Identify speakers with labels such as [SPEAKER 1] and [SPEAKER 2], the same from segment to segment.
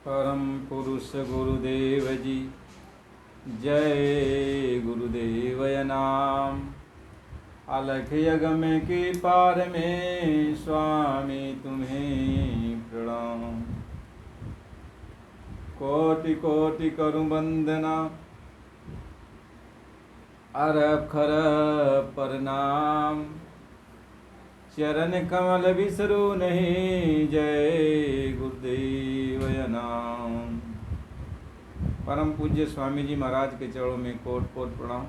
[SPEAKER 1] परम पुरुष गुरुदेव जी, जय गुरुदेव नाम। अलख यगम के पार में स्वामी तुम्हें प्रणाम। कोटि कोटि करूं वंदना, अरखर प्रणाम। चरण कमल बिसरू नहीं, जय गुरुदेव नाम। परम पूज्य स्वामी जी महाराज के चरणों में कोट कोट प्रणाम।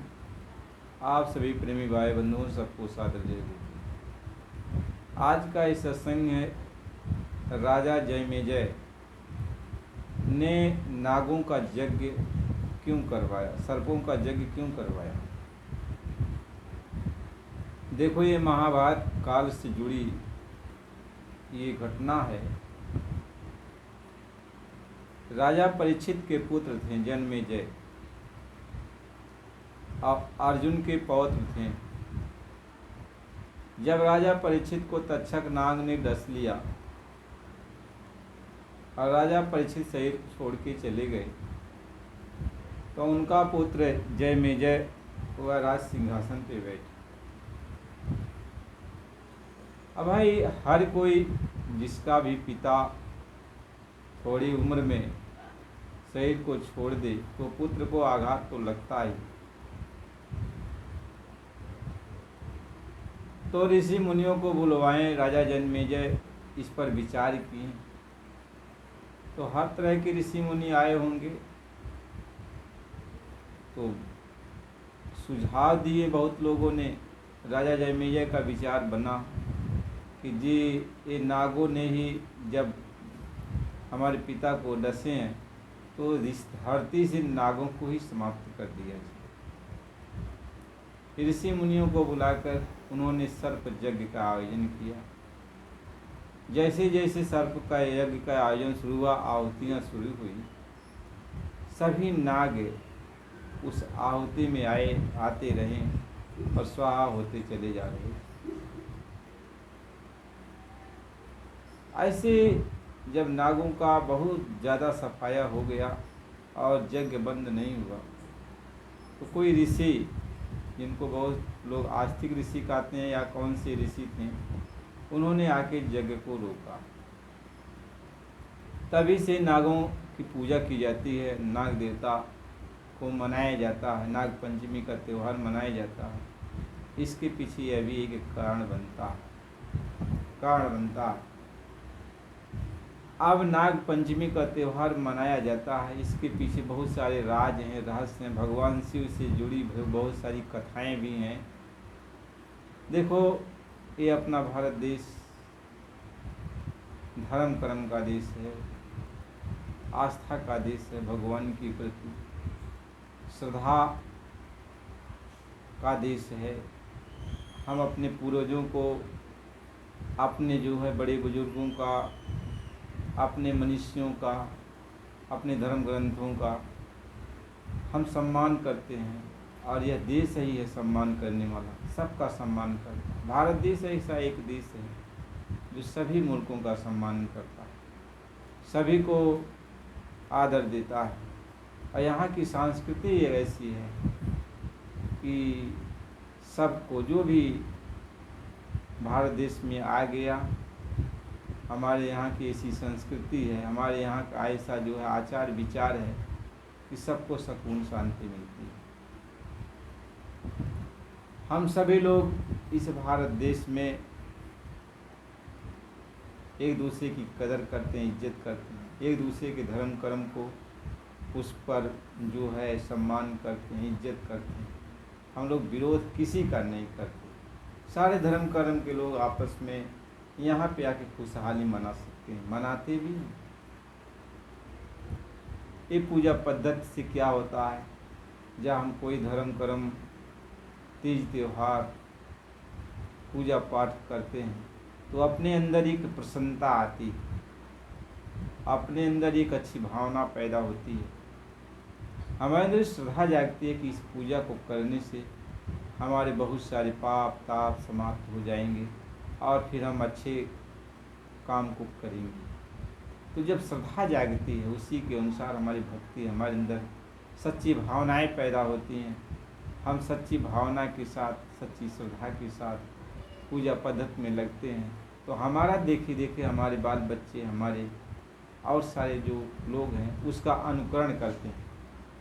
[SPEAKER 1] आप सभी प्रेमी भाई बंधुओं सबको सादर जय गुरु। आज का इस सत्संग है राजा जयमेजय ने नागों का यज्ञ क्यों करवाया, सर्पों का यज्ञ क्यों करवाया। देखो, ये महाभारत काल से जुड़ी ये घटना है। राजा परीक्षित के पुत्र थे जन्मेजय, अर्जुन के पौत्र थे। जब राजा परीक्षित को तक्षक नाग ने डस लिया और राजा परीक्षित शरीर छोड़ के चले गए, तो उनका पुत्र जयमेजय वह राज सिंहासन पे बैठे। अब भाई, हर कोई जिसका भी पिता थोड़ी उम्र में शरीर को छोड़ दे तो पुत्र को आघात तो लगता ही। तो ऋषि मुनियों को बुलवाएं, राजा जन्मेजय इस पर विचार किए। तो हर तरह के ऋषि मुनि आए होंगे, तो सुझाव दिए बहुत लोगों ने। राजा जयमेजय का विचार बना कि जी, ये नागों ने ही जब हमारे पिता को डसे हैं तो इस धरती से नागों को ही समाप्त कर दिया जाए। ऋषि मुनियों को बुलाकर उन्होंने सर्प यज्ञ का आयोजन किया। जैसे जैसे सर्प का यज्ञ का आयोजन शुरू हुआ, आहुतियाँ शुरू हुई। सभी नाग उस आहुति में आते रहे और स्वाहा होते चले जा रहे। ऐसे जब नागों का बहुत ज़्यादा सफाया हो गया और यज्ञ बंद नहीं हुआ, तो कोई ऋषि, जिनको बहुत लोग आस्तिक ऋषि कहते हैं या कौन से ऋषि थे, उन्होंने आके यज्ञ को रोका। तभी से नागों की पूजा की जाती है, नाग देवता को मनाया जाता है, नाग पंचमी का त्यौहार मनाया जाता है। इसके पीछे यह भी एक कारण बनता है। अब नाग पंचमी का त्यौहार मनाया जाता है, इसके पीछे बहुत सारे राज हैं, रहस्य हैं, भगवान शिव से जुड़ी बहुत सारी कथाएं भी हैं। देखो, ये अपना भारत देश धर्म कर्म का देश है, आस्था का देश है, भगवान के प्रति श्रद्धा का देश है। हम अपने पूर्वजों को, अपने जो है बड़े बुजुर्गों का, अपने मनीषियों का, अपने धर्म ग्रंथों का हम सम्मान करते हैं। और यह देश ही है सम्मान करने वाला, सबका सम्मान करता है। भारत देश ऐसा एक देश है जो सभी मुल्कों का सम्मान करता है, सभी को आदर देता है। और यहाँ की संस्कृति ऐसी है कि सबको, जो भी भारत देश में आ गया, हमारे यहाँ की ऐसी संस्कृति है, हमारे यहाँ का ऐसा जो है आचार विचार है कि सबको सुकून शांति मिलती है। हम सभी लोग इस भारत देश में एक दूसरे की कदर करते हैं, इज्जत करते हैं, एक दूसरे के धर्म कर्म को उस पर जो है सम्मान करते हैं, इज्जत करते हैं। हम लोग विरोध किसी का नहीं करते। सारे धर्म कर्म के लोग आपस में यहाँ पे आके खुशहाली मना सकते हैं, मनाते भी हैं। ये पूजा पद्धति से क्या होता है, जब हम कोई धर्म कर्म, तीज त्योहार, पूजा पाठ करते हैं तो अपने अंदर एक प्रसन्नता आती है, अपने अंदर एक अच्छी भावना पैदा होती है, हमारे अंदर श्रद्धा जागती है कि इस पूजा को करने से हमारे बहुत सारे पाप ताप समाप्त हो जाएंगे और फिर हम अच्छे काम को करेंगे। तो जब श्रद्धा जागती है उसी के अनुसार हमारी भक्ति, हमारे अंदर सच्ची भावनाएं पैदा होती हैं। हम सच्ची भावना के साथ, सच्ची श्रद्धा के साथ पूजा पद्धति में लगते हैं तो हमारा देखे देखे हमारे बाल बच्चे, हमारे और सारे जो लोग हैं उसका अनुकरण करते हैं,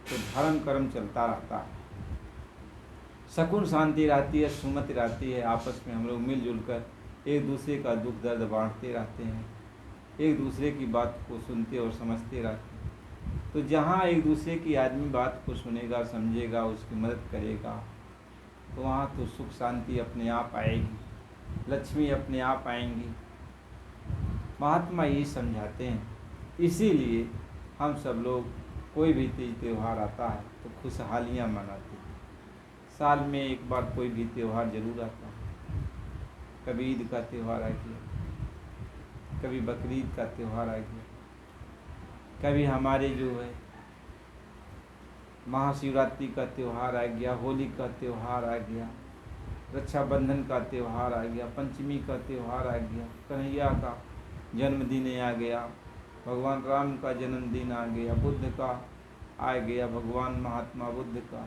[SPEAKER 1] तो धर्म कर्म चलता रहता है, सुकून शांति रहती है, सुमति रहती है। आपस में हम लोग मिलजुल कर एक दूसरे का दुख दर्द बांटते रहते हैं, एक दूसरे की बात को सुनते और समझते रहते हैं। तो जहाँ एक दूसरे की आदमी बात को सुनेगा, समझेगा, उसकी मदद करेगा, तो वहाँ तो सुख शांति अपने आप आएगी, लक्ष्मी अपने आप आएंगी। महात्मा ये समझाते हैं। इसीलिए हम सब लोग कोई भी तीज त्यौहार आता है तो खुशहालियाँ मनाते हैं। साल में एक बार कोई भी त्यौहार जरूर आता है। कभी ईद का त्यौहार आ गया, कभी बकरीद का त्यौहार आ गया, कभी हमारे जो है महाशिवरात्रि का त्यौहार आ गया, होली का त्यौहार आ गया, रक्षाबंधन का त्यौहार आ गया, पंचमी का त्यौहार आ गया, कन्हैया का जन्मदिन आ गया, भगवान राम का जन्मदिन आ गया, बुद्ध का आ गया, भगवान महात्मा बुद्ध का,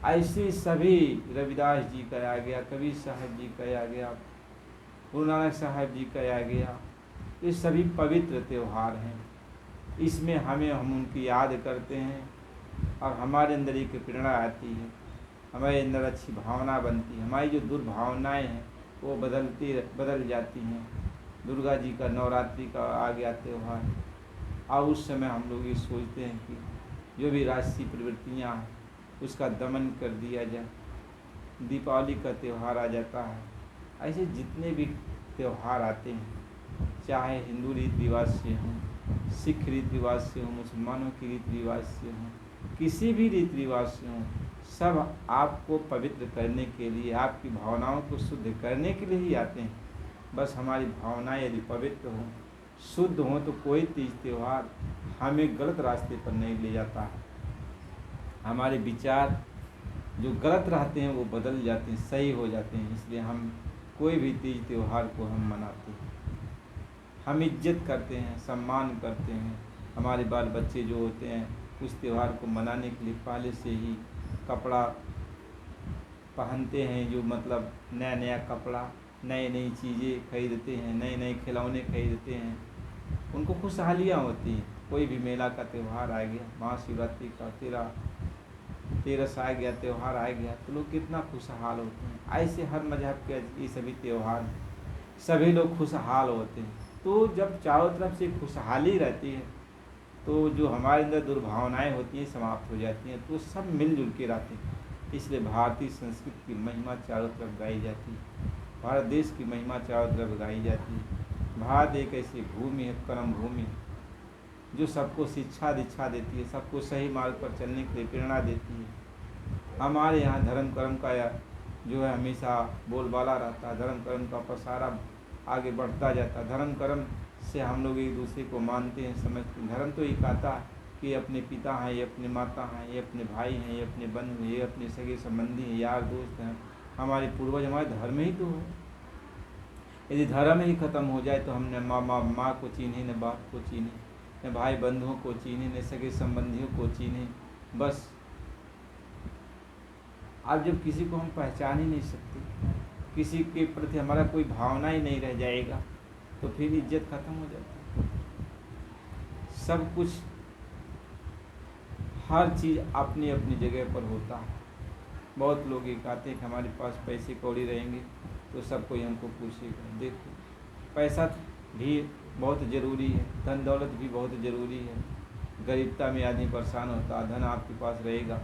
[SPEAKER 1] ऐसे सभी, रविदास जी का आ गया, कबीर साहब जी का आ गया, गुरु नानक साहब जी का आ गया। ये सभी पवित्र त्यौहार हैं। इसमें हम उनकी याद करते हैं और हमारे अंदर एक प्रेरणा आती है, हमारे अंदर अच्छी भावना बनती है, हमारी जो दुर्भावनाएं हैं वो बदल जाती हैं। दुर्गा जी का नवरात्रि का आ गया त्यौहार, और उस समय हम लोग ये सोचते हैं कि जो भी राजसी प्रवृत्तियाँ हैं उसका दमन कर दिया जाए। दीपावली का त्यौहार आ जाता है। ऐसे जितने भी त्यौहार आते हैं, चाहे हिंदू रीति रिवाज से हों, सिख रीति रिवाज से हों, मुसलमानों की रीति रिवाज से हों, किसी भी रीति रिवाज से हों, सब आपको पवित्र करने के लिए, आपकी भावनाओं को शुद्ध करने के लिए ही आते हैं। बस हमारी भावनाएं यदि पवित्र हों, शुद्ध हों, तो कोई तीज त्यौहार हमें गलत रास्ते पर नहीं ले जाता है। हमारे विचार जो गलत रहते हैं वो बदल जाते हैं, सही हो जाते हैं। इसलिए हम कोई भी तीज त्यौहार को हम मनाते हैं, हम इज्जत करते हैं, सम्मान करते हैं। हमारे बाल बच्चे जो होते हैं उस त्यौहार को मनाने के लिए पहले से ही कपड़ा पहनते हैं, जो मतलब नया नया कपड़ा, नई नई चीज़ें खरीदते हैं, नए नए खिलौने खरीदते हैं, उनको खुशहालियाँ होती हैं। कोई भी मेला का त्यौहार आ गया, महाशिवरात्रि का तेरस आ गया, त्यौहार आ गया, तो लोग कितना खुशहाल होते हैं। ऐसे हर मजहब के ये सभी त्यौहार, सभी लोग खुशहाल होते हैं। तो जब चारों तरफ से खुशहाली रहती है तो जो हमारे अंदर दुर्भावनाएं होती हैं समाप्त हो जाती हैं, तो सब मिलजुल के रहते हैं। इसलिए भारतीय संस्कृति की महिमा चारों तरफ गाई जाती है, भारत देश की महिमा चारों तरफ गाई जाती है। भारत एक ऐसी भूमि है, कर्म भूमि, जो सबको शिक्षा दीक्षा देती है, सबको सही मार्ग पर चलने के लिए प्रेरणा देती है। हमारे यहाँ धर्म कर्म का जो है हमेशा बोलबाला रहता है, धर्म कर्म का पसारा आगे बढ़ता जाता है। धर्म कर्म से हम लोग एक दूसरे को मानते हैं, समझते हैं। धर्म तो ये कहता है कि ये अपने पिता हैं, ये अपने माता हैं, ये अपने भाई हैं, ये अपने बंधु, ये अपने सगे संबंधी हैं, यार दोस्त हैं, हमारे पूर्वज, हमारे धर्म ही तो है। यदि धर्म ही खत्म हो जाए तो हमने माँ को चीन्हे, न बाप को चीन्हे, न भाई बंधुओं को चीन्हे, न सगे संबंधियों को चीन्हे। बस आज जब किसी को हम पहचान ही नहीं सकते, किसी के प्रति हमारा कोई भावना ही नहीं रह जाएगा, तो फिर इज्जत खत्म हो जाती है। सब कुछ, हर चीज़ अपनी अपनी जगह पर होता है। बहुत लोग ये कहते हैं कि हमारे पास पैसे कौड़ी रहेंगे तो सब कोई हमको पूछेगा। देखो, पैसा भी बहुत ज़रूरी है, धन दौलत भी बहुत ज़रूरी है। गरीबता में आदमी परेशान होता है, धन आपके पास रहेगा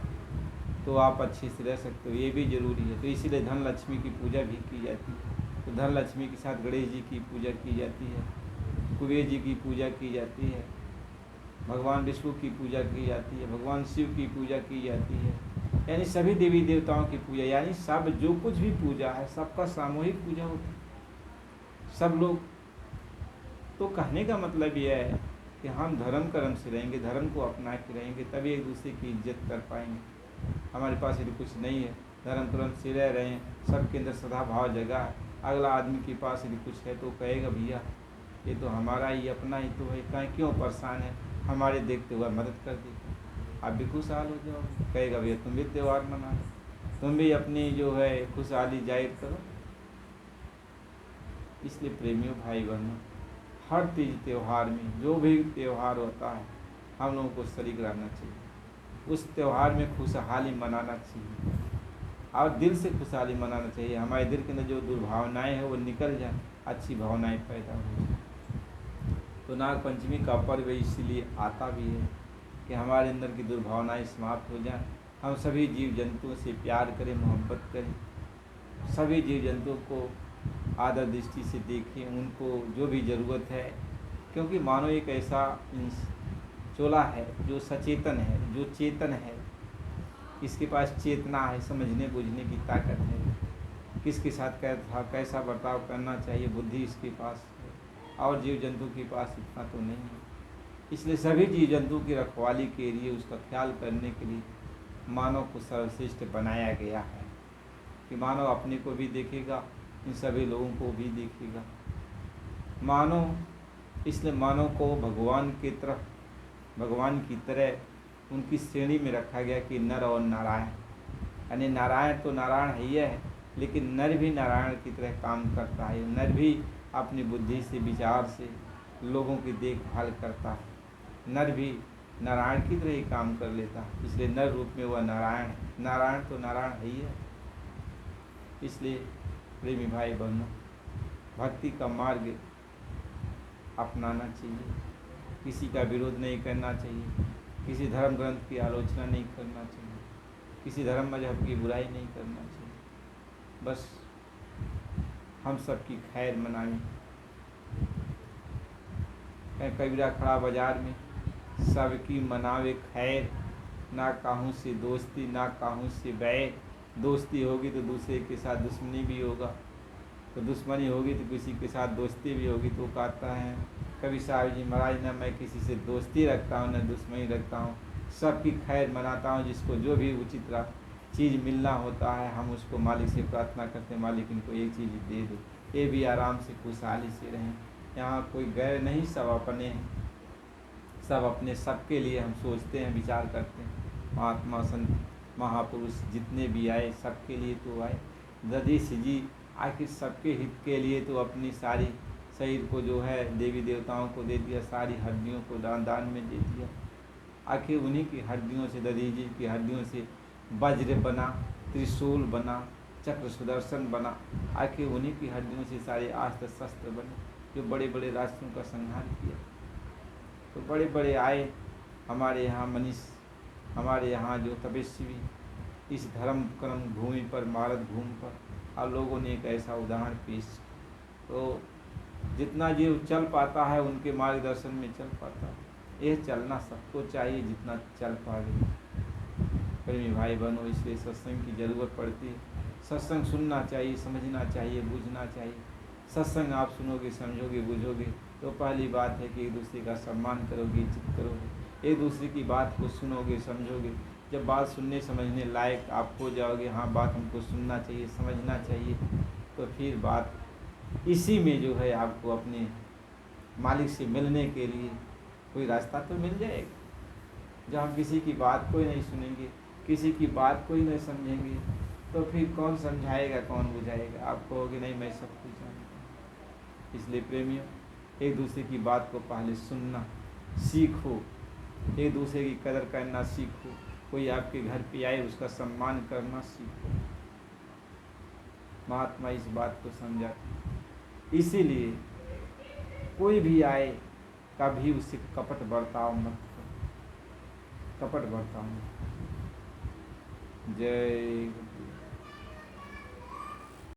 [SPEAKER 1] तो आप अच्छे से रह सकते हो, ये भी ज़रूरी है। तो इसीलिए धन लक्ष्मी की पूजा भी की जाती है। तो धन लक्ष्मी के साथ गणेश जी की पूजा की जाती है, कुबेर जी की पूजा की जाती है, भगवान विष्णु की पूजा की जाती है, भगवान शिव की पूजा की जाती है, यानी सभी देवी देवताओं की पूजा, यानी सब जो कुछ भी पूजा है सबका सामूहिक पूजा होती है। सब लोग, तो कहने का मतलब यह है कि हम धर्म कर्म से रहेंगे, धर्म को अपना के रहेंगे, तभी एक दूसरे की इज्जत कर पाएंगे। हमारे पास यदि कुछ नहीं है, धर्म कर्म से रह रहे हैं, सबके अंदर सदा भाव जगह है, अगला आदमी के पास यदि कुछ है तो कहेगा भैया ये तो हमारा ही अपना ही तो है, कहीं क्यों परेशान है, हमारे देखते हुए मदद कर दी, आप भी खुशहाल हो जाओ। कहेगा भैया तुम भी त्यौहार मना लो, तुम भी अपनी जो है खुशहाली जाहिर करो। इसलिए प्रेमियों, भाई बहनों, हर तीज त्यौहार में, जो भी त्यौहार होता है, हम लोगों को शरीक रहना चाहिए, उस त्यौहार में खुशहाली मनाना चाहिए और दिल से खुशहाली मनाना चाहिए। हमारे दिल के अंदर जो दुर्भावनाएं हैं वो निकल जाए, अच्छी भावनाएं पैदा हो जाए। तो नाग पंचमी का पर्व इसीलिए आता भी है कि हमारे अंदर की दुर्भावनाएं समाप्त हो जाएं, हम सभी जीव जंतुओं से प्यार करें, मोहब्बत करें, सभी जीव जंतुओं को आदर दृष्टि से देखें, उनको जो भी ज़रूरत है, क्योंकि मानव एक ऐसा चोला है जो सचेतन है, जो चेतन है, इसके पास चेतना है, समझने बूझने की ताकत है, किसके साथ कैसा बर्ताव करना चाहिए, बुद्धि इसके पास है, और जीव जंतु के पास इतना तो नहीं है। इसलिए सभी जीव जंतु की रखवाली के लिए, उसका ख्याल करने के लिए मानव को सर्वश्रेष्ठ बनाया गया है कि मानव अपने को भी देखेगा, इन सभी लोगों को भी देखेगा। मानव, इसलिए मानव को भगवान की तरफ, भगवान की तरह उनकी श्रेणी में रखा गया कि नर और नारायण, यानी नारायण तो नारायण है ही है, लेकिन नर भी नारायण की तरह काम करता है। नर भी अपनी बुद्धि से, विचार से लोगों की देखभाल करता है, नर भी नारायण की तरह ही काम कर लेता है, इसलिए नर रूप में वह नारायण है। नारायण तो नारायण है ही है। इसलिए प्रेमी भाई बहनों, भक्ति का मार्ग अपनाना चाहिए, किसी का विरोध नहीं करना चाहिए, किसी धर्म ग्रंथ की आलोचना नहीं करना चाहिए, किसी धर्म मजहब की बुराई नहीं करना चाहिए, बस हम सबकी खैर मनाएं। कबीरा खड़ा बाजार में, सबकी मनावे खैर, ना काहू से दोस्ती ना काहू से बैर। दोस्ती होगी तो दूसरे के साथ दुश्मनी भी होगा, तो दुश्मनी होगी तो किसी के साथ दोस्ती भी होगी। तो कहता है कभी साहब जी महाराज, ना मैं किसी से दोस्ती रखता हूँ ना दुश्मनी रखता हूँ, सबकी खैर मनाता हूँ। जिसको जो भी उचित चीज़ मिलना होता है, हम उसको मालिक से प्रार्थना करते हैं, मालिक इनको ये चीज़ दे दो, ये भी आराम से खुशहाली से रहें। यहाँ कोई गैर नहीं, सब अपने हैं, सब अपने, सबके लिए हम सोचते हैं, विचार करते हैं। महात्मा संत महापुरुष जितने भी आए, सबके लिए तो आए। दधीश जी आखिर सबके हित के लिए तो अपनी सारी शरीर को जो है देवी देवताओं को दे दिया, सारी हड्डियों को दान में दे दिया। आखिर उन्हीं की हड्डियों से, दधीश जी की हड्डियों से वज्र बना, त्रिशूल बना, चक्र सुदर्शन बना। आखिर उन्हीं की हड्डियों से सारे अस्त्र शस्त्र बने, जो बड़े बड़े राष्ट्रों का संहार किया। तो बड़े बड़े आए हमारे यहाँ मनीष, हमारे यहाँ जो तपस्वी, इस धर्म कर्म भूमि पर, भारत भूमि पर, और लोगों ने एक ऐसा उदाहरण पेश। तो जितना जीव चल पाता है उनके मार्गदर्शन में चल पाता है। यह चलना सबको चाहिए जितना चल पाए। प्रेमी भाई बहनों, इसलिए सत्संग की ज़रूरत पड़ती है। सत्संग सुनना चाहिए, समझना चाहिए, बूझना चाहिए। सत्संग आप सुनोगे, समझोगे, बूझोगे तो पहली बात है कि एक दूसरे का सम्मान करोगे, इज्जत करोगे, एक दूसरे की बात को सुनोगे, समझोगे। जब बात सुनने समझने लायक आप हो जाओगे, हाँ बात हमको सुनना चाहिए, समझना चाहिए, तो फिर बात इसी में जो है आपको अपने मालिक से मिलने के लिए कोई रास्ता तो मिल जाएगा। जब हम किसी की बात को ही नहीं सुनेंगे, किसी की बात को ही नहीं समझेंगे, तो फिर कौन समझाएगा, कौन बुझाएगा। आप कहोगे नहीं मैं सब कुछ जानता हूँ। इसलिए प्रेमियों, एक दूसरे की बात को पहले सुनना सीखो, एक दूसरे की कदर करना सीखो। कोई आपके घर पे आए उसका सम्मान करना सीखो। महात्मा इस बात को समझाते, इसीलिए कोई भी आए कभी उससे कपट बर्ताव मत करो, कपट बर्ताव मत करो। जय